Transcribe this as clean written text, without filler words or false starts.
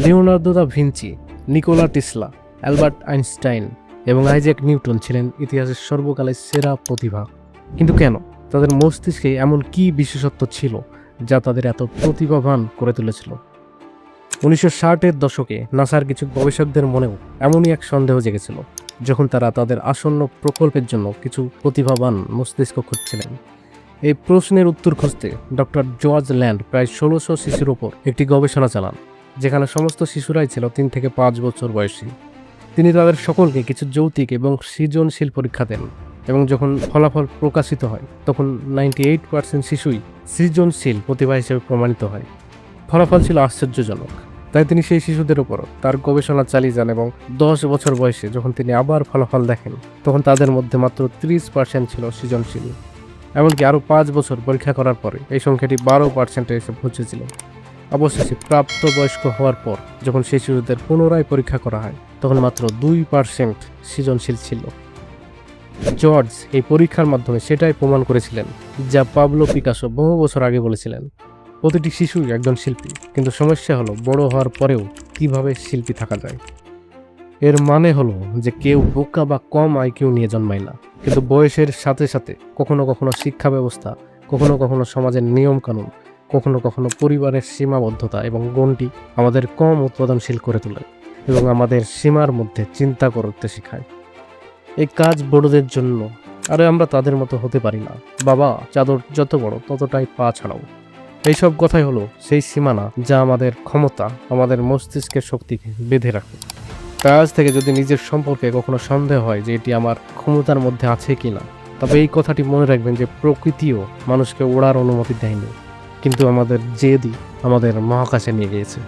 Leonardo da Vinci, Nikola Tesla, Albert Einstein এবং Isaac Newton ছিলেন ইতিহাসের সর্বকালের সেরা প্রতিভা। কিন্তু কেন? তাদের মস্তিষ্কে এমন কি বিশেষত্ব ছিল যা তাদের এত প্রতিভাবান করে তুলেছিল? 1960-এর দশকে নাসার কিছু গবেষকদের মনেও এমনই এক সন্দেহ জেগেছিল, যখন তারা তাদের আসন্ন প্রকল্পের জন্য কিছু প্রতিভাবান মস্তিষ্ক খুঁজছিলেন। এই প্রশ্নের উত্তর খুঁজতে ডক্টর জর্জ ল্যান্ড প্রায় 1600 শিশুর ওপর একটি গবেষণা চালান, যেখানে সমস্ত শিশুরাই ছিল 3 থেকে 5 বছর বয়সী। তিনি তাদের সকলকে কিছু যৌক্তিক এবং সৃজনশীল পরীক্ষা দেন, এবং যখন ফলাফল প্রকাশিত হয় তখন 98% শিশুই সৃজনশীল প্রতিভা হিসেবে প্রমাণিত হয়। ফলাফল ছিল আশ্চর্যজনক। তাই তিনি সেই শিশুদের উপর তার গবেষণা চালিয়ে যান এবং 10 বছর বয়সে যখন তিনি আবার ফলাফল দেখেন তখন তাদের মধ্যে মাত্র 30% ছিল সৃজনশীল। এমনকি আরও 5 বছর পরীক্ষা করার পরে এই সংখ্যাটি 12% এসে পৌঁছেছিল। অবশেষে প্রাপ্তবয়স্ক হওয়ার পর যখন সেই শিশুদের পুনরায় পরীক্ষা করা হয় তখন মাত্র 2% সৃজনশীল ছিল। জর্জ এই পরীক্ষার মাধ্যমে সেটাই প্রমাণ করেছিলেন যা পাবলো পিকাসো বহু বছর আগে বলেছিলেন, প্রতিটি শিশুই একজন শিল্পী, কিন্তু সমস্যা হলো বড় হওয়ার পরেও কিভাবে শিল্পী থাকা যায়। এর মানে হলো যে কেউ বোকা বা কম আইকিউ নিয়ে জন্মায় না, কিন্তু বয়সের সাথে সাথে কখনো কখনো শিক্ষা ব্যবস্থা, কখনো কখনো সমাজের নিয়ম কানুন, কখনো কখনো পরিবারের সীমাবদ্ধতা এবং গণ্ডি আমাদের কম উৎপাদনশীল করে তোলে এবং আমাদের সীমার মধ্যে চিন্তা করতে শেখায়। এই কাজ বড়দের জন্য, আরে আমরা তাদের মতো হতে পারি না। বাবা, চাদর যত বড় ততটাই পা ছাড়াও। এইসব কথাই হলো সেই সীমানা যা আমাদের ক্ষমতা, আমাদের মস্তিষ্কের শক্তিকে বেঁধে রাখে। তাই আজ থেকে যদি নিজের সম্পর্কে কখনো সন্দেহ হয় যে এটি আমার ক্ষমতার মধ্যে আছে কিনা, তবে এই কথাটি মনে রাখবেন যে প্রকৃতিও মানুষকে ওড়ার অনুমতি দেয়নি, কিন্তু আমাদের জেদই আমাদের মহাকাশে নিয়ে গিয়েছে।